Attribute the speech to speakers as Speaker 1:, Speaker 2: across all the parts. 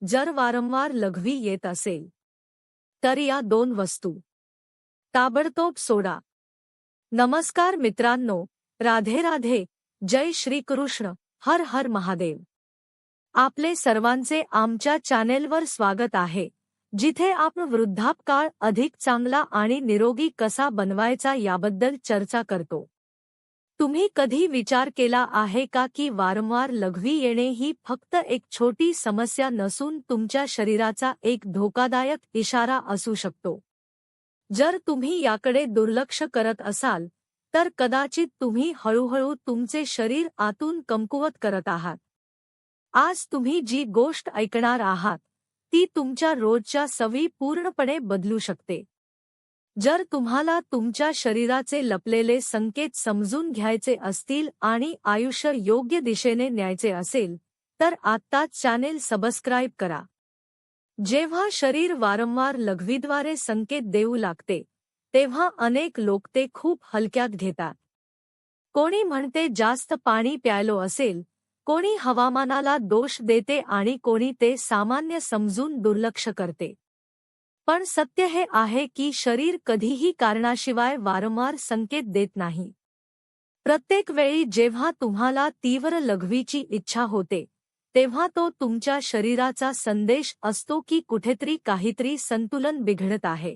Speaker 1: जर वारंवार लघवी येत असेल तर या दोन वस्तू ताबडतोब सोडा. नमस्कार मित्रांनो, राधे राधे, जय श्री कृष्ण, हर हर महादेव. आपले सर्वांचे आमच्या चॅनेलवर स्वागत आहे, जिथे आपण वृद्धापकाळ अधिक चांगला आणि निरोगी कसा बनवायचा याबद्दल चर्चा करतो. तुम्ही कधी विचार केला आहे का की वारंवार लघवी येणे ही फक्त एक छोटी समस्या नसून तुमच्या शरीराचा एक धोकादायक इशारा असू शकतो? जर तुम्ही याकडे दुर्लक्ष करत असाल तर कदाचित तुम्ही हळूहळू तुमचे शरीर आतून कमकुवत करत आहात. आज तुम्ही जी गोष्ट ऐकणार आहात ती तुमच्या रोजच्या सवयी पूर्णपणे बदलू शकते. जर तुम्हाला तुमच्या शरीराचे लपलेले संकेत समजून घ्यायचे असतील आणि आयुष्य योग्य दिशेने न्यायचे असेल तर आत्ताच चॅनेल सबस्क्राईब करा. जेव्हा शरीर वारंवार लघवीद्वारे संकेत देऊ लागते तेव्हा अनेक लोक ते खूप हलक्यात घेतात. कोणी म्हणते जास्त पाणी प्यायलो असेल, कोणी हवामानाला दोष देते आणि कोणी ते सामान्य समजून दुर्लक्ष करते. पण सत्य हे आहे की शरीर कधीही कारणाशिवाय वारंवार संकेत देत नाही. प्रत्येक वेळी जेव्हा तुम्हाला तीव्र लघवीची इच्छा होते तेव्हा तो तुमच्या शरीराचा संदेश असतो की कुठेतरी काहीतरी संतुलन बिघडत आहे.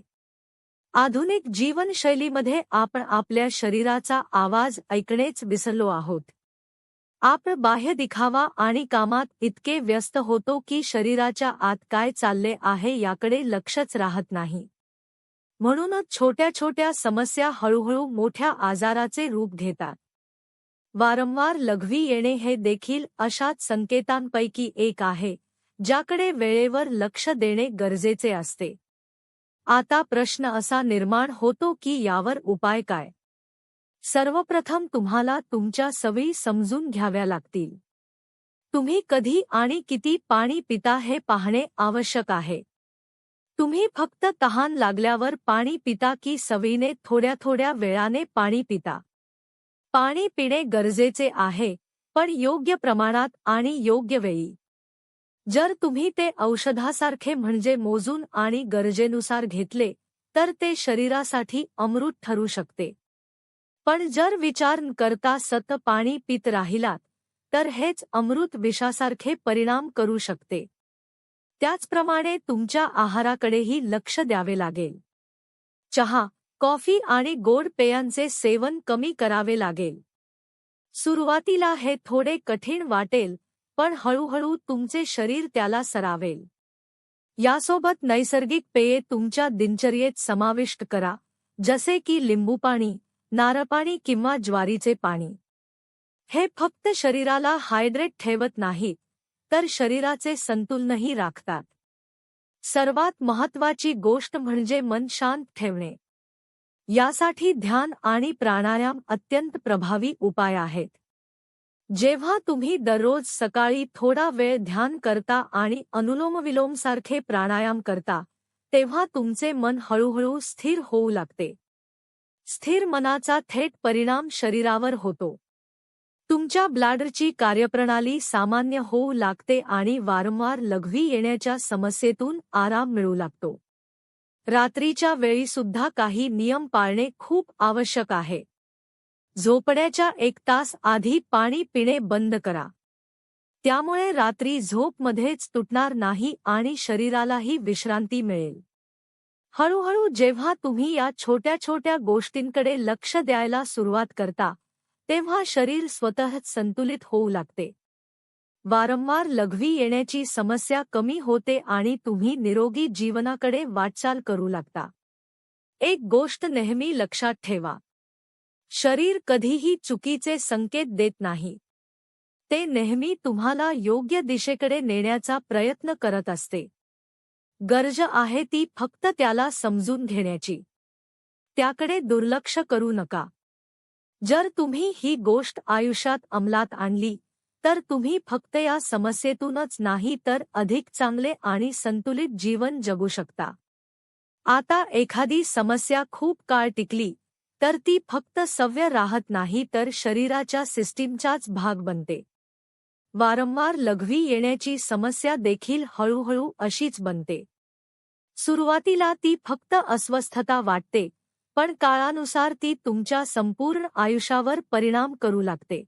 Speaker 1: आधुनिक जीवनशैलीमध्ये आपण आपल्या शरीराचा आवाज ऐकणेच विसरलो आहोत. आपण बाह्य दिखावा आणि कामात इतके व्यस्त होतो की शरीराच्या आत काय चालले आहे याकडे लक्षच राहत नाही. म्हणूनच छोट्या छोट्या समस्या हळूहळू मोठ्या आजाराचे रूप घेतात. वारंवार लघवी येणे हे देखील अशाच संकेतांपैकी एक आहे ज्याकडे वेळेवर लक्ष देणे गरजेचे असते. आता प्रश्न असा निर्माण होतो की यावर उपाय काय? सर्वप्रथम तुम्हाला तुमच्या सवयी समजून घ्याव्या लागतील. तुम्ही कधी आणि किती पाणी पिता हे पाहणे आवश्यक आहे. तुम्ही फक्त तहान लागल्यावर पाणी पिता की सवयीने थोड्या थोड्या वेळाने पाणी पिता? पाणी पिणे गरजेचे आहे, पण योग्य प्रमाणात आणि योग्य वेळी. जर तुम्ही ते औषधासारखे म्हणजे मोजून आणि गरजेनुसार घेतले तर ते शरीरासाठी अमृत ठरू शकते. पण जर विचार न करता सतत पाणी पित राहिलात तर हेच अमृत विषासारखे परिणाम करू शकते. त्याचप्रमाणे तुमच्या आहाराकडेही लक्ष द्यावे लागेल. चहा, कॉफी आणि गोड पेयांचे सेवन कमी करावे लागेल. सुरुवातीला हे थोडे कठीण वाटेल, पण हळूहळू तुमचे शरीर त्याला सरावेल. यासोबत नैसर्गिक पेये तुमच्या दिनचर्येत समाविष्ट करा, जसे की लिंबूपाणी, नारळपाणी किंवा ज्वारीचे पाणी. हे फक्त शरीराला हायड्रेट ठेवत नाहीत तर शरीराचे संतुलनही राखतात. सर्वात महत्त्वाची गोष्ट म्हणजे मन शांत ठेवणे. यासाठी ध्यान आणि प्राणायाम अत्यंत प्रभावी उपाय आहेत. जेव्हा तुम्ही दररोज सकाळी थोडा वेळ ध्यान करता आणि अनुलोमविलोमसारखे प्राणायाम करता तेव्हा तुमचे मन हळूहळू स्थिर होऊ लागते. स्थिर मनाचा थेट परिणाम शरीरावर होतो. तुमच्या ब्लॅडरची कार्यप्रणाली सामान्य होऊ लागते आणि वारंवार लघवी येण्याच्या समस्येतून आराम मिळू लागतो. रात्रीच्या वेळीसुद्धा काही नियम पाळणे खूप आवश्यक आहे. झोपण्याच्या 1 तास आधी पाणी पिणे बंद करा. त्यामुळे रात्री झोप मध्येच तुटणार नाही आणि शरीरालाही विश्रांती मिळेल. हळूहळू जेव्हा तुम्ही या छोट्या छोट्या गोष्टींकडे लक्ष द्यायला सुरुवात करता तेव्हा शरीर स्वतःच संतुलित होऊ लागते. वारंवार लघवी येण्याची समस्या कमी होते आणि तुम्ही निरोगी जीवनाकडे वाटचाल करू लागता. एक गोष्ट नेहमी लक्षात ठेवा. शरीर कधीही चुकीचे संकेत देत नाही. ते नेहमी तुम्हाला योग्य दिशेकडे नेण्याचा प्रयत्न करत असते. गरज आहे ती फक्त त्याला समजून घेण्याची. त्याकडे दुर्लक्ष करू नका. जर तुम्ही ही गोष्ट आयुष्यात अंमलात आणली तर तुम्ही फक्त या समस्येतूनच नाही तर अधिक चांगले आणि संतुलित जीवन जगू शकता. आता एखादी समस्या खूप काळ टिकली तर ती फक्त सव्य राहत नाही तर शरीराच्या सिस्टीमचाच भाग बनते. वारंवार लघवी येण्याची समस्या देखील हळूहळू अशीच बनते. सुरुवातीला ती फक्त अस्वस्थता वाटते, पण काळानुसार ती तुमच्या संपूर्ण आयुष्यावर परिणाम करू लागते.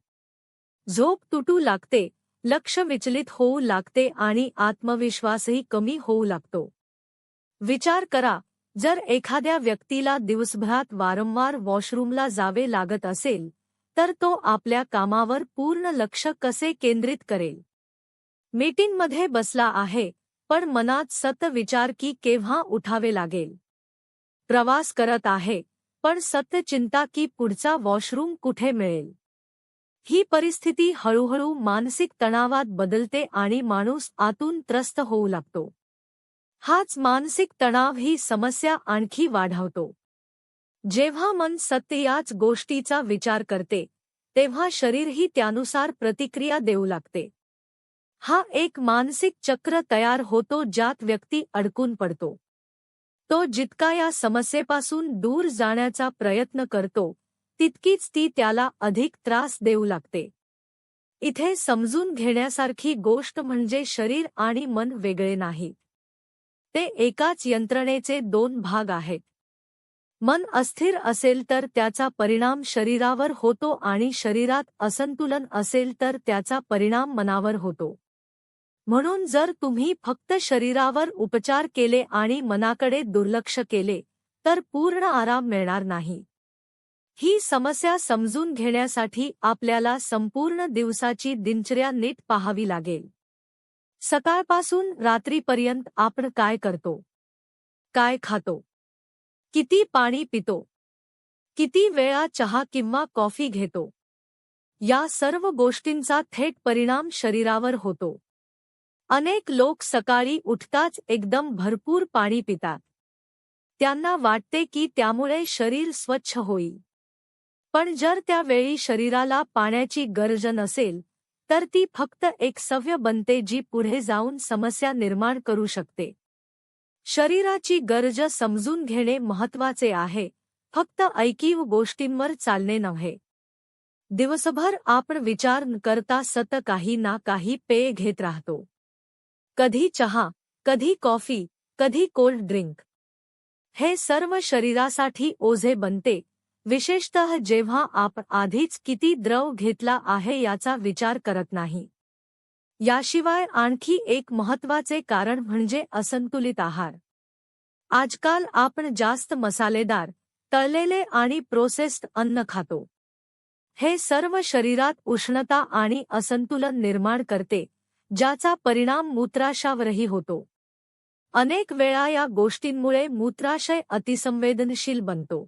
Speaker 1: झोप तुटू लागते, लक्ष विचलित होऊ लागते आणि आत्मविश्वासही कमी होऊ लागतो. विचार करा, जर एखाद्या व्यक्तीला दिवसभरात वारंवार वॉशरूमला जावे लागत असेल, तर तो आपल्या कामावर पूर्ण लक्ष कसे केंद्रित करेल? मीटिंगमध्ये बसला आहे, पण मनात सतत विचार की केव्हा उठावे लागेल. प्रवास करत आहे, पण सतत चिंता की पुढचा वॉशरूम कुठे मिळेल. ही परिस्थिती हळूहळू मानसिक तणावात बदलते आणि माणूस आतून त्रस्त होऊ लागतो. हाच मानसिक तणाव ही समस्या आणखी वाढवतो. जेव्हा मन सतत याच गोष्टीचा विचार करते, तेव्हा शरीरही त्यानुसार प्रतिक्रिया देऊ लागते. हा एक मानसिक चक्र तयार होतो ज्यात व्यक्ती अडकून पडतो. तो जितका या समस्येपासून दूर जाण्याचा प्रयत्न करतो, तितकीच ती त्याला अधिक त्रास देऊ लागते. इथे समजून घेण्यासारखी गोष्ट म्हणजे शरीर आणि मन वेगळे नाहीत. ते एकाच यंत्रणेचे दोन भाग आहेत. मन अस्थिर असेल तर त्याचा परिणाम शरीरावर होतो आणि शरीरात असंतुलन असेल तर त्याचा परिणाम मनावर होतो. म्हणून जर तुम्ही फक्त शरीरावर उपचार केले आणि मनाकडे दुर्लक्ष केले, तर पूर्ण आराम मिळणार नाही. ही समस्या समजून घेण्यासाठी आपल्याला संपूर्ण दिवसाची दिनचर्या नीट पाहावी लागेल. सकाळपासून रात्रीपर्यंत आपण काय करतो? काय खातो? किती पाणी पितो? किती वेळा चहा किंवा कॉफी घेतो? या सर्व गोष्टींचा थेट परिणाम शरीरावर होतो. अनेक लोक सकाळी उठताच एकदम भरपूर पाणी पितात. त्यांना वाटते की त्यामुळे शरीर स्वच्छ होईल. पण जर त्यावेळी शरीराला पाण्याची गरज नसेल, तर ती फक्त एक सवय बनते जी पुढे जाऊन समस्या निर्माण करू शकते. शरीराची गरज समजून घेणे महत्त्वाचे आहे, फक्त ऐकीव गोष्टींवर चालणे नव्हे. दिवसभर आपण विचार न करता सतत काही ना काही पेय घेत राहतो. कधी चहा, कधी कॉफी, कधी कोल्ड ड्रिंक. हे सर्व शरीरासाठी ओझे बनते, विशेषतः जेव्हा आपण आधीच किती द्रव घेतला आहे याचा विचार करत नाही. याशिवाय आणखी एक महत्त्वाचे कारण म्हणजे असंतुलित आहार. आजकाल आपण जास्त मसालेदार, तळलेले आणि प्रोसेस्ड अन्न खातो. हे सर्व शरीरात उष्णता आणि असंतुलन निर्माण करते, ज्याचा परिणाम मूत्राशयावरही होतो. अनेक वेळा या गोष्टींमुळे मूत्राशय अतिसंवेदनशील बनतो.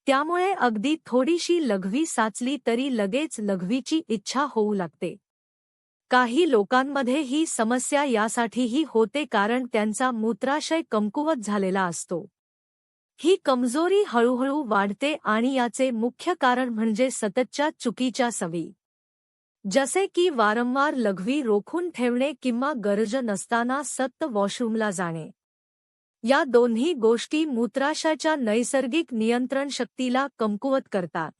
Speaker 1: त्यामुळे अगदी थोडीशी लघवी साचली तरी लगेच लघवीची इच्छा होऊ लागते. काही लोकांमध्ये ही समस्या यासाठीही होते कारण त्यांचा मूत्राशय कमकुवत झालेला असतो. ही कमजोरी हळूहळू वाढते आणि याचे मुख्य कारण म्हणजे सततच्या चुकीच्या सवयी. जसे की वारंवार लघवी रोखून ठेवणे किंवा गरज नसताना सतत वॉशरूमला जाणे. या दोन्ही गोष्टी मूत्राशयाच्या नैसर्गिक नियंत्रण शक्तीला कमकुवत करतात.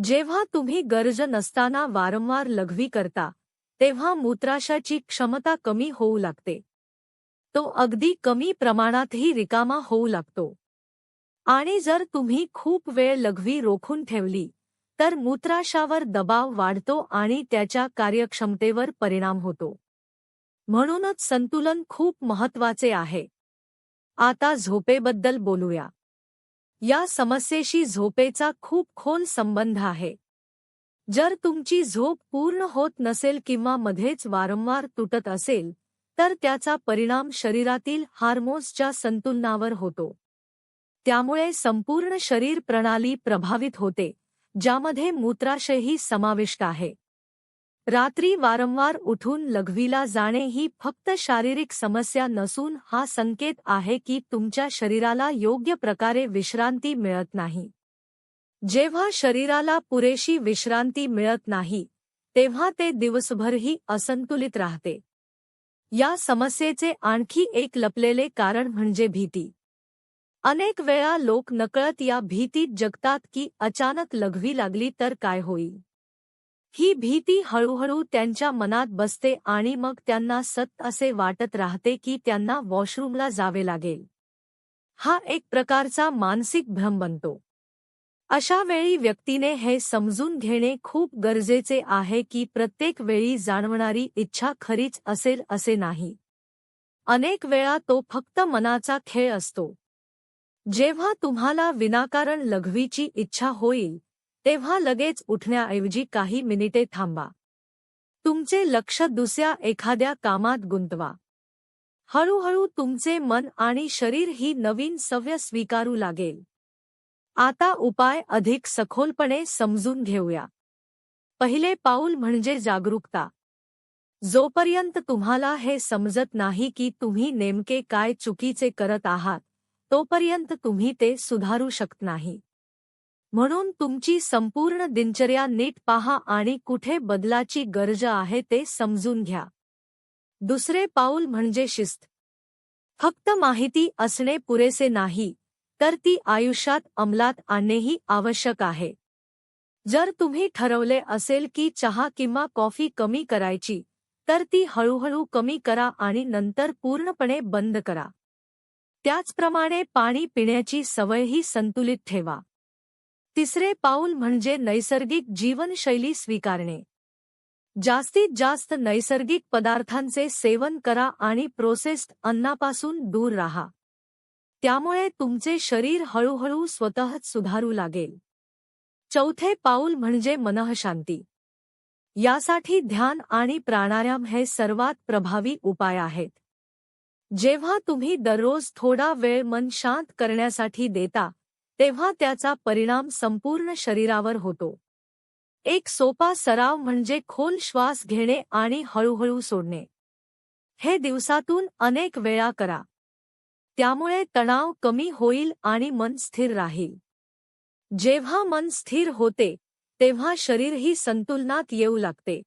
Speaker 1: जेव्हा तुम्ही गरज नसताना वारंवार लघवी करता, तेव्हा मूत्राशयाची क्षमता कमी होऊ लागते. तो अगदी कमी प्रमाणातही रिकामा होऊ लागतो. आणि जर तुम्ही खूप वेळ लघवी रोखून ठेवली, तर मूत्राशयावर दबाव वाढतो आणि त्याच्या कार्यक्षमतेवर परिणाम होतो. म्हणूनच संतुलन खूप महत्त्वाचे आहे. आता झोपेबद्दल बोलूया. या समस्येशी झोपेचा खूप खोल संबंध आहे. जर तुमची झोप पूर्ण होत नसेल किंवा मध्येच वारंवार तुटत असेल, तर त्याचा परिणाम शरीरातील हार्मोन्सच्या संतुलनावर होतो. त्यामुळे संपूर्ण शरीर प्रणाली प्रभावित होते, ज्यामध्ये मूत्राशयही समाविष्ट आहे. रात्री वारंवार उठून लघवीला जाणे ही फक्त शारीरिक समस्या नसून हा संकेत आहे की तुमच्या शरीराला योग्य प्रकारे विश्रांती मिळत नाही. जेव्हा शरीराला पुरेशी विश्रांती मिळत नाही, तेव्हा ते दिवसभरही असंतुलित राहते. या समस्येचे आणखी एक लपलेले कारण म्हणजे भीती. अनेक वेळा लोक नकळत या भीतीत जगतात की अचानक लघवी लागली तर काय होईल. ही भीती हळूहळू त्यांच्या मनात बसते आणि मग त्यांना सतत असे वाटत राहते की त्यांना वॉशरूमला जावे लागेल. हा एक प्रकारचा मानसिक भ्रम बनतो. अशा वेळी व्यक्तीने हे समजून घेणे खूप गरजेचे आहे की प्रत्येक वेळी जाणवणारी इच्छा खरीच असेल असे नाही. अनेक वेळा तो फक्त मनाचा खेळ असतो. जेव्हा तुम्हाला विनाकारण लघवीची इच्छा होईल, तेव्हा लगेच उठण्याऐवजी काही मिनिटे थांबा. तुमचे लक्ष दुसऱ्या एखाद्या कामात गुंतवा. हळूहळू तुमचे मन आणि शरीर ही नवीन सवय स्वीकारू लागेल. आता उपाय अधिक सखोलपणे समजून घेऊया. पहिले पाऊल म्हणजे जागरूकता. जोपर्यंत तुम्हाला हे समजत नाही की तुम्ही नेमके काय चुकीचे करत आहात, तोपर्यंत तुम्ही ते सुधारू शकत नाही. म्हणून तुमची संपूर्ण दिनचर्या नीट पहा आणि कुठे बदलाची गरज आहे ते समजून घ्या. दुसरे पाऊल म्हणजे शिस्त. फक्त माहिती असणे पुरेसे नाही, तर ती आयुष्यात अंमलात आणणेही आवश्यक आहे. जर तुम्ही ठरवले असेल की चहा किंवा कॉफी कमी करायची, तर ती हळूहळू कमी करा आणि नंतर पूर्णपणे बंद करा. त्याचप्रमाणे पाणी पिण्याची सवयही संतुलित ठेवा. तिसरे पाऊल म्हणजे नैसर्गिक जीवनशैली स्वीकारणे. जास्तीत जास्त नैसर्गिक पदार्थांचे सेवन करा आणि प्रोसेस्ड अन्नापासून दूर राहा. त्यामुळे तुमचे शरीर हळूहळू स्वतःच सुधारू लागेल. चौथे पाऊल म्हणजे मनःशांती. यासाठी ध्यान आणि प्राणायाम हे सर्वात प्रभावी उपाय आहेत. जेव्हा तुम्ही दररोज थोडा वेळ मन शांत करण्यासाठी देता, तेव्हा त्याचा परिणाम संपूर्ण शरीरावर होतो. एक सोपा सराव म्हणजे खोल श्वास घेणे आणि हळूहळू सोडणे. हे दिवसातून अनेक वेळा करा. त्यामुळे तणाव कमी होईल आणि मन स्थिर राहील. जेव्हा मन स्थिर होते, तेव्हा शरीरही संतुलनात येऊ लागते.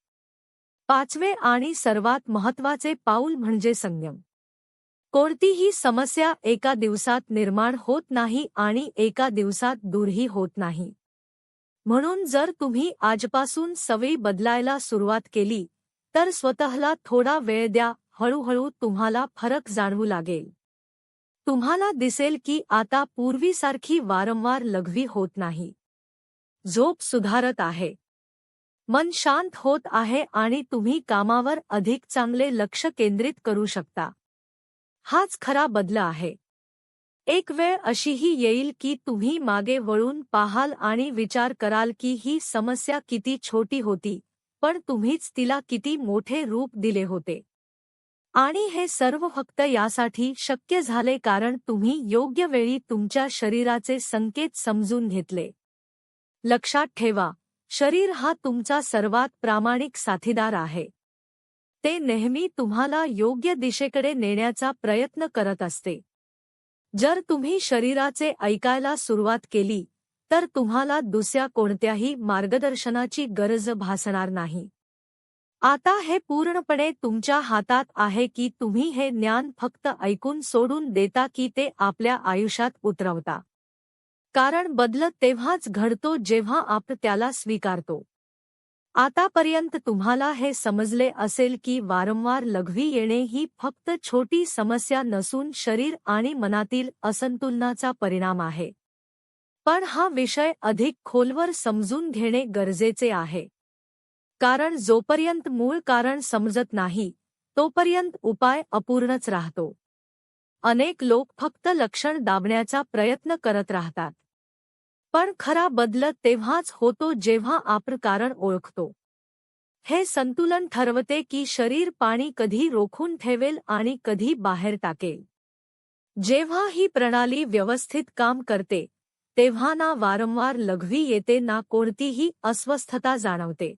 Speaker 1: पाचवे आणि सर्वात महत्त्वाचे पाऊल म्हणजे संयम. कोणतीही समस्या एका दिवसात निर्माण होत नाही आणि एका दिवसात दूरही होत नाही. म्हणून जर तुम्ही आजपासून सवयी बदलायला सुरुवात केली, तर स्वतःला थोडा वेळ द्या. हळूहळू तुम्हाला फरक जाणवू लागेल. तुम्हाला दिसेल की आता पूर्वीसारखी वारंवार लघवी होत नाही. झोप सुधारत आहे. मन शांत होत आहे आणि तुम्ही कामावर अधिक चांगले लक्ष केंद्रित करू शकता. हाच खरा बदल आहे. एक वेळ अशीही येईल की तुम्ही मागे वळून पाहाल आणि विचार कराल की ही समस्या किती छोटी होती, पण तुम्हीच तिला किती मोठे रूप दिले होते. आणि हे सर्व फक्त यासाठी शक्य झाले कारण तुम्ही योग्य वेळी तुमच्या शरीराचे संकेत समजून घेतले. लक्षात ठेवा, शरीर हा तुमचा सर्वात प्रामाणिक साथीदार आहे. ते नेहमी तुम्हाला योग्य दिशेकडे नेण्याचा प्रयत्न करत असते. जर तुम्ही शरीराचे ऐकायला सुरुवात केली, तर तुम्हाला दुसऱ्या कोणत्याही मार्गदर्शनाची गरज भासणार नाही. आता हे पूर्णपणे तुमच्या हातात आहे की तुम्ही हे ज्ञान फक्त ऐकून सोडून देता की ते आपल्या आयुष्यात उतरवता. कारण बदल तेव्हाच घडतो जेव्हा आपण त्याला स्वीकारतो. आतापर्यंत तुम्हाला हे समजले असेल की वारंवार लघवी येणे ही फक्त छोटी समस्या नसून शरीर आणि मनातील असंतुलनाचा परिणाम आहे. पण हा विषय अधिक खोलवर समजून घेणे गरजेचे आहे. कारण जोपर्यंत मूळ कारण समजत नाही, तोपर्यंत उपाय अपूर्णच राहतो. अनेक लोक फक्त लक्षण दाबण्याचा प्रयत्न करत राहतात. पण खरा बदल तेव्हाच होतो जेव्हा आपण कारण ओळखतो. हे संतुलन ठरवते की शरीर पाणी कधी रोखून ठेवेल आणि कधी बाहेर टाकेल. जेव्हा ही प्रणाली व्यवस्थित काम करते, तेव्हा ना वारंवार लघवी येते ना कोणतीही अस्वस्थता जाणवते.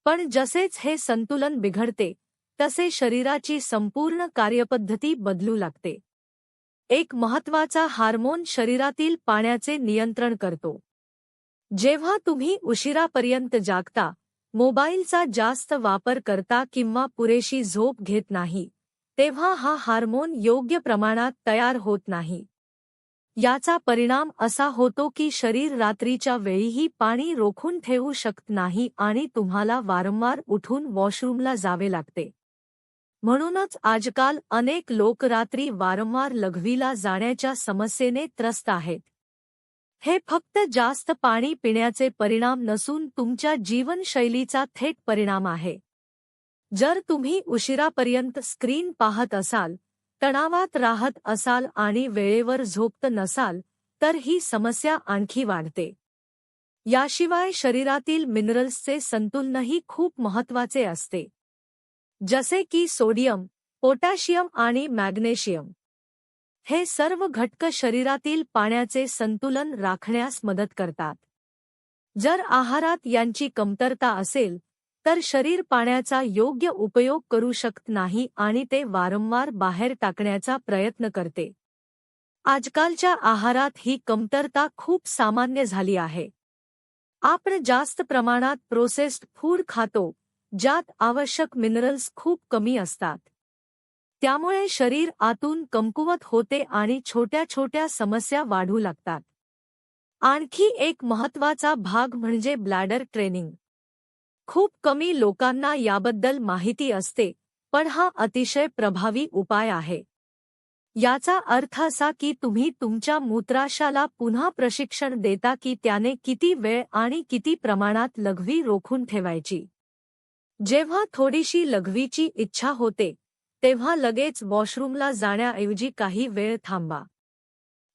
Speaker 1: पण जसेच हे संतुलन बिघडते, तसे शरीराची संपूर्ण कार्यपद्धती बदलू लागते. एक महत्त्वाचा हार्मोन शरीरातील पाण्याचे नियंत्रण करतो. जेव्हा तुम्ही उशिरापर्यंत जागता, मोबाईलचा जास्त वापर करता किंवा पुरेशी झोप घेत नाही, तेव्हा हा हार्मोन योग्य प्रमाणात तयार होत नाही. याचा परिणाम असा होतो की शरीर रात्रीच्या वेळीही पाणी रोखून ठेवू शकत नाही आणि तुम्हाला वारंवार उठून वॉशरूमला जावे लागते. म्हणूनच आजकाल अनेक लोक रात्री वारंवार लघवीला जाण्याच्या समस्येने त्रस्त आहेत. हे फक्त जास्त पाणी पिण्याचे परिणाम नसून तुमच्या जीवनशैलीचा थेट परिणाम आहे. जर तुम्ही उशिरापर्यंत स्क्रीन पाहत असाल, तणावात राहत असाल आणि वेळेवर झोपत नसाल, तर ही समस्या आणखी वाढते. याशिवाय शरीरातील मिनरल्सचे संतुलनही खूप महत्त्वाचे असते, जसे की सोडियम, पोटॅशियम आणि मॅग्नेशियम. हे सर्व घटक शरीरातील पाण्याचे संतुलन राखण्यास मदत करतात. जर आहारात यांची कमतरता असेल, तर शरीर पाण्याचा योग्य उपयोग करू शकत नाही आणि ते वारंवार बाहेर टाकण्याचा प्रयत्न करते. आजकालच्या आहारात ही कमतरता खूप सामान्य झाली आहे. आपण जास्त प्रमाणात प्रोसेस्ड फूड खातो, ज्यात आवश्यक मिनरल्स खूप कमी असतात. त्यामुळे शरीर आतून कमकुवत होते आणि छोट्या छोट्या समस्या वाढू लागतात. आणखी एक महत्त्वाचा भाग म्हणजे ब्लॅडर ट्रेनिंग. खूप कमी लोकांना याबद्दल माहिती असते, पण हा अतिशय प्रभावी उपाय आहे. याचा अर्थ असा की तुम्ही तुमच्या मूत्राशयाला पुन्हा प्रशिक्षण देता की त्याने किती वेळ आणि किती प्रमाणात लघवी रोखून ठेवायची. जेव्हा थोडीशी लघवीची इच्छा होते, तेव्हा लगेच वॉशरूमला जाण्याऐवजी काही वेळ थांबा.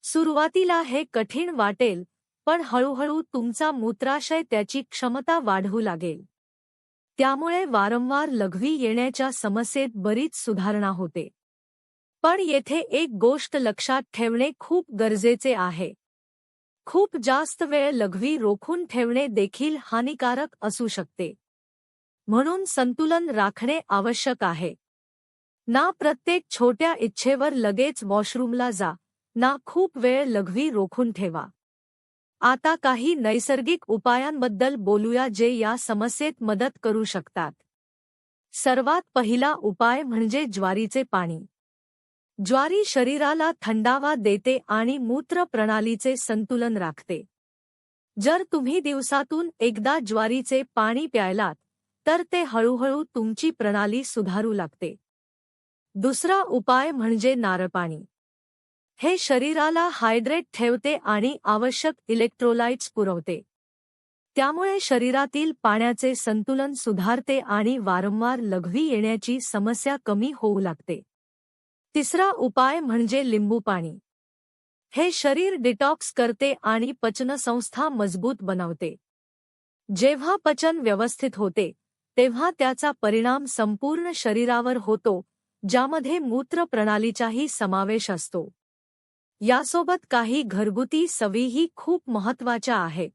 Speaker 1: सुरुवातीला हे कठीण वाटेल, पण हळूहळू तुमचा मूत्राशय त्याची क्षमता वाढवू लागेल. त्यामुळे वारंवार लघवी येण्याच्या समस्येत बरीच सुधारणा होते. पण येथे एक गोष्ट लक्षात ठेवणे खूप गरजेचे आहे. खूप जास्त वेळ लघवी रोखून ठेवणे देखील हानिकारक असू शकते. म्हणून संतुलन राखणे आवश्यक आहे. ना प्रत्येक छोट्या इच्छेवर लगेच वॉशरूमला जा, ना खूप वेळ लघवी रोखून ठेवा. आता काही नैसर्गिक उपायांबद्दल बोलूया जे या समस्येत मदत करू शकतात. सर्वात पहिला उपाय म्हणजे ज्वारीचे पाणी. ज्वारी शरीराला थंडावा देते आणि मूत्र प्रणालीचे संतुलन राखते. जर तुम्ही दिवसातून एकदा ज्वारीचे पाणी प्यायलात, तर ते हळूहळू तुमची प्रणाली सुधारू लागते. दुसरा उपाय म्हणजे नारळपाणी. हे शरीराला हायड्रेट ठेवते आणि आवश्यक इलेक्ट्रोलाइट्स पुरवते. त्यामुळे शरीरातील पाण्याचे संतुलन सुधारते आणि वारंवार लघवी येण्याची समस्या कमी होऊ लागते. तिसरा उपाय म्हणजे लिंबू पाणी. हे शरीर डिटॉक्स करते आणि पचनसंस्था मजबूत बनवते. जेव्हा पचन व्यवस्थित होते, तेव्हा त्याचा परिणाम संपूर्ण शरीरावर होतो, ज्यामध्ये मूत्र प्रणालीचाही समावेश असतो. यासोबत काही घरगुती सवयीही खूप महत्त्वाच्या आहेत.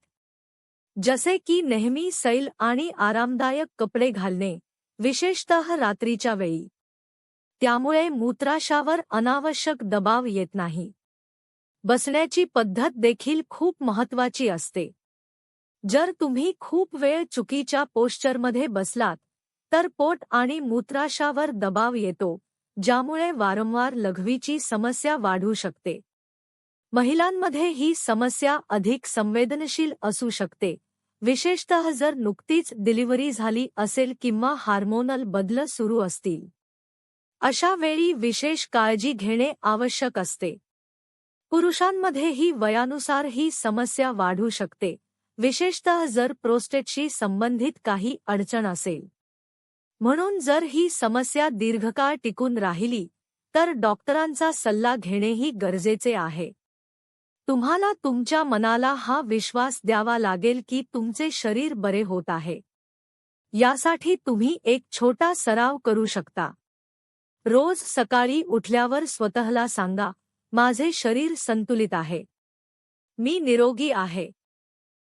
Speaker 1: जसे की नेहमी सैल आणि आरामदायक कपडे घालणे, विशेषतः रात्रीच्या वेळी. त्यामुळे मूत्राशयावर अनावश्यक दबाव येत नाही. बसण्याची पद्धत देखील खूप महत्त्वाची असते. जर तुम्ही खूप वेळ चुकीच्या पोश्चरमध्ये बसलात, तर पोट आणि मूत्राशयावर दबाव येतो, ज्यामुळे वारंवार लघवीची समस्या वाढू शकते. महिलांमध्ये ही समस्या अधिक संवेदनशील असू शकते, विशेषतः जर नुकतीच डिलिव्हरी झाली असेल किंवा हार्मोनल बदल सुरू असतील. अशा वेळी विशेष काळजी घेणे आवश्यक असते. पुरुषांमध्येही वयानुसार ही समस्या वाढू शकते, विशेषतः जर प्रोस्टेटशी संबंधित काही अडचण असेल. म्हणून जर ही समस्या दीर्घकाळ टिकून राहिली, तर डॉक्टरांचा सल्ला घेणेही गरजेचे आहे. तुम्हाला तुमच्या मनाला हा विश्वास द्यावा लागेल की तुमचे शरीर बरे होत आहे. यासाठी तुम्ही एक छोटा सराव करू शकता. रोज सकाळी उठल्यावर स्वतःला सांगा, माझे शरीर संतुलित आहे. मी निरोगी आहे.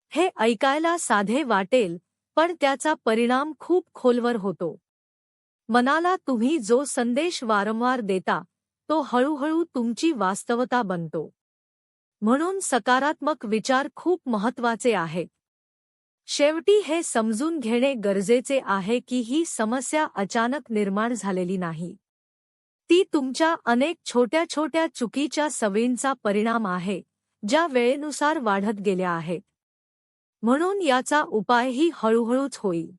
Speaker 1: हे ऐकायला साधे वाटेल, पण त्याचा परिणाम खूप खोलवर होतो. मनाला तुम्ही जो संदेश वारंवार देता, तो हळूहळू तुमची वास्तवता बनतो. म्हणून सकारात्मक विचार खूप महत्त्वाचे आहेत. शेवटी हे समजून घेणे गरजेचे आहे की ही समस्या अचानक निर्माण झालेली नाही. ती तुमच्या अनेक छोट्या छोट्या चुकीच्या सवयींचा परिणाम आहे, ज्या वेळेनुसार वाढत गेल्या आहेत. म्हणून याचा उपायही हळूहळूच होईल.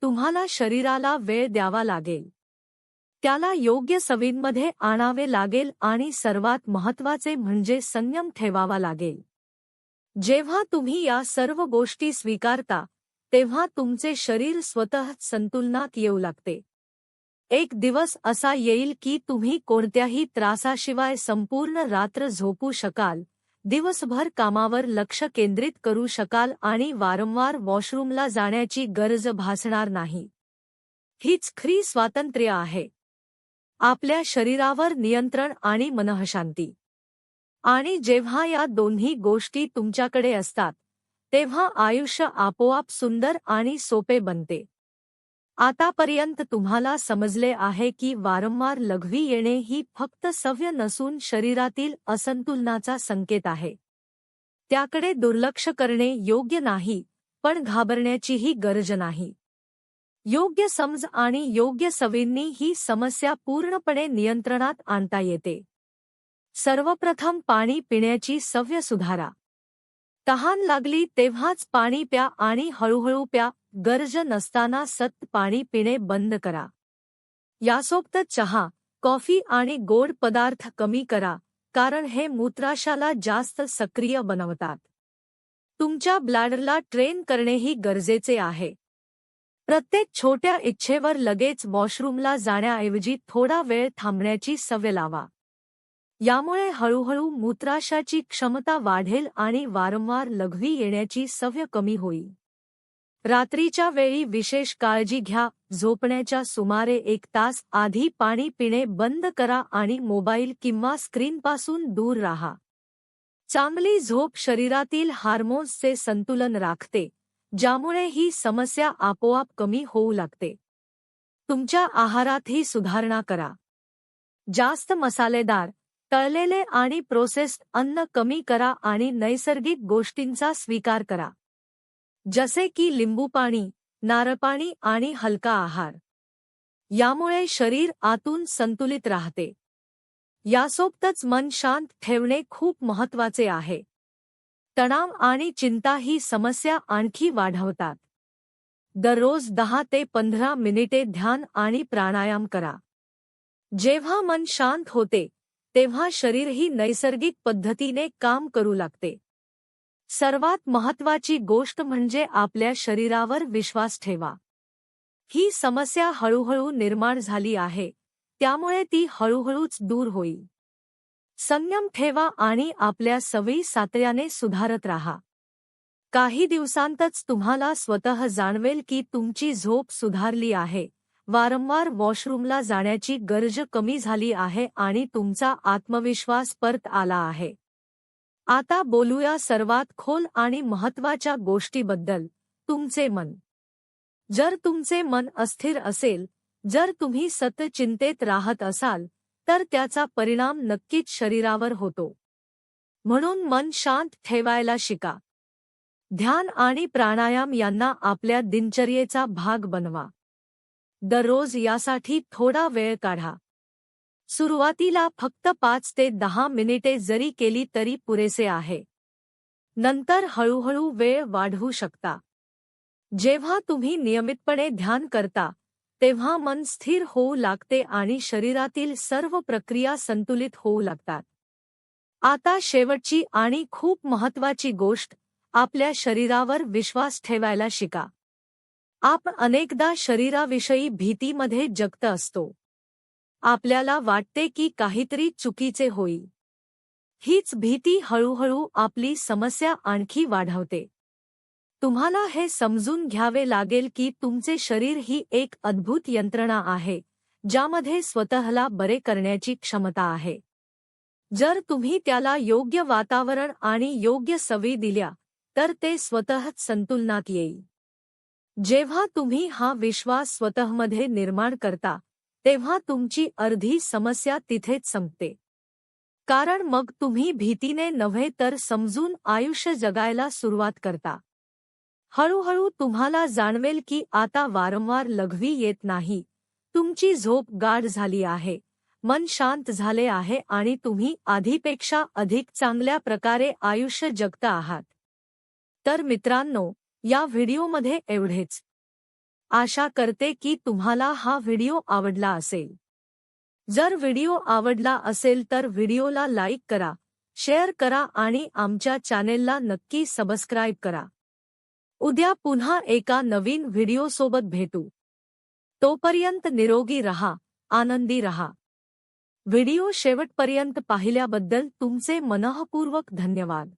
Speaker 1: तुम्हाला शरीराला वेळ द्यावा लागेल. त्याला योग्य सवयींमध्ये आणावे लागेल आणि सर्वात महत्त्वाचे म्हणजे संयम ठेवावा लागेल. जेव्हा तुम्ही या सर्व गोष्टी स्वीकारता, तेव्हा तुमचे शरीर स्वतःच संतुलनात येऊ लागते. एक दिवस असा येईल की तुम्ही कोणत्याही त्रासाशिवाय संपूर्ण रात्र झोपू शकाल, दिवसभर कामावर लक्ष केंद्रित करू शकाल आणि वारंवार वॉशरूमला जाण्याची गरज भासणार नाही. हीच खरी स्वातंत्र्य आहे. आपल्या शरीरावर नियंत्रण आणि मनःशांती. आणि जेव्हा या दोन्ही गोष्टी तुमच्याकडे असतात, तेव्हा आयुष्य आपोआप सुंदर आणि सोपे बनते. आतापर्यंत तुम्हाला समजले आहे की वारंवार लघवी येणे ही फक्त सवय नसून शरीरातील असंतुलनाचा संकेत आहे. त्याकडे दुर्लक्ष करणे योग्य नाही, पण घाबरण्याचीही गरज नाही. योग्य समज आणि योग्य सवयींनी ही समस्या पूर्णपणे नियंत्रणात आणता येते. सर्वप्रथम पाणी पिण्याची सवय सुधारा. तहान लागली तेव्हाच पाणी प्या आणि हळूहळू प्या. गरज नसताना सतत पाणी पिणे बंद करा. यासोबतच चहा, कॉफी आणि गोड पदार्थ कमी करा, कारण हे मूत्राशयाला जास्त सक्रिय बनवतात. तुमच्या ब्लॅडरला ट्रेन करणेही गरजेचे आहे. प्रत्येक छोट्या इच्छेवर लगेच वॉशरूमला जाण्याऐवजी थोडा वेळ थांबण्याची सवय लावा. यामुळे हळूहळू मूत्राशयाची क्षमता वाढेल आणि वारंवार लघवी येण्याची सवय कमी होईल. रात्रीच्या वेळी विशेष काळजी घ्या. झोपण्याच्या सुमारे 1 तास आधी पाणी पिणे बंद करा आणि मोबाईल किंवा स्क्रीनपासून दूर राहा. चांगली झोप शरीरातील हार्मोन्सचे संतुलन राखते, ज्यामुळे ही समस्या आपोआप कमी होऊ लागते. तुमच्या आहारातही सुधारणा करा. जास्त मसालेदार, तळलेले आणि प्रोसेस्ड अन्न कमी करा आणि नैसर्गिक गोष्टींचा स्वीकार करा, जसे की लिंबूपाणी, नारळपाणी आणि हलका आहार. यामुळे शरीर आतून संतुलित राहते. यासोबतच मन शांत ठेवणे खूप महत्त्वाचे आहे. तणाव आणि चिंता ही समस्या आणखी वाढवतात. दररोज 10 ते 15 मिनिटे ध्यान आणि प्राणायाम करा. जेव्हा मन शांत होते, तेव्हा शरीरही नैसर्गिक पद्धतीने काम करू लागते. सर्वात महत्त्वाची गोष्ट म्हणजे आपल्या शरीरावर विश्वास ठेवा. ही समस्या हळूहळू निर्माण झाली आहे, त्यामुळे ती हळूहळूच दूर होईल. संयम ठेवा आणि आपल्या सवयी सातत्याने सुधारत राहा. काही दिवसांतच तुम्हाला स्वतः जाणवेल की तुमची झोप सुधारली आहे, वारंवार वॉशरूमला जाण्याची गरज कमी झाली आहे आणि तुमचा आत्मविश्वास परत आला आहे. आता बोलूया सर्वात खोल आणि महत्त्वाच्या गोष्टीबद्दल, तुमचे मन. जर तुमचे मन अस्थिर असेल, जर तुम्ही सतत चिंतेत राहत असाल, तर त्याचा परिणाम नक्कीच शरीरावर होतो. म्हणून मन शांत ठेवायला शिका. ध्यान आणि प्राणायाम यांना आपल्या दिनचर्येचा भाग बनवा. दररोज यासाठी थोडा वेळ काढा. सुरुवातीला फक्त 5 ते 10 मिनिटे जरी केली तरी पुरेसे आहे. नंतर हळूहळू वेळ वाढवू शकता. जेव्हा तुम्ही नियमितपणे ध्यान करता, तेव्हा मन स्थिर होऊ लागते आणि शरीरातील सर्व प्रक्रिया संतुलित होऊ लागतात. आता शेवटची आणि खूप महत्त्वाची गोष्ट, आपल्या शरीरावर विश्वास ठेवायला शिका. आपण अनेकदा शरीराविषयी भीतीमध्ये जगत असतो. आपल्याला वाटते की काहीतरी चुकीचे होईल. हीच भीती हळूहळू आपली समस्या आणखी वाढवते. तुम्हाला हे समजून घ्यावे लागेल की तुमचे शरीर ही एक अद्भुत यंत्रणा आहे, ज्यामध्ये स्वतःला बरे करण्याची क्षमता आहे. जर तुम्ही त्याला योग्य वातावरण आणि योग्य सवयी दिल्या, तर ते स्वतःच संतुलनात येईल. जेव्हा तुम्ही हा विश्वास स्वतःमध्ये निर्माण करता, तेव्हा तुमची अर्धी समस्या तिथेच संपते. कारण मग तुम्ही भीतीने नव्हे तर समजून आयुष्य जगायला सुरुवात करता. हळूहळू तुम्हाला जाणवेल की आता वारंवार लघवी येत नाही, तुमची झोप गाढ झाली आहे मन शांत झाले आहे आणि तुम्ही आधीपेक्षा अधिक चांगल्या प्रकारे आयुष्य जगता आहात. तर मित्रांनो, या व्हिडिओमध्ये एवढेच. आशा करते की तुम्हाला हा व्हिडिओ आवडला असेल. जर व्हिडिओ आवडला असेल तर व्हिडिओला लाईक करा, शेअर करा आणि आमच्या चॅनेलला नक्की सबस्क्राईब करा. उद्या पुन्हा एका नवीन व्हिडिओसोबत भेटू. तोपर्यंत निरोगी रहा, आनंदी रहा. व्हिडिओ शेवटपर्यंत पाहिल्याबद्दल तुमचे मनःपूर्वक धन्यवाद.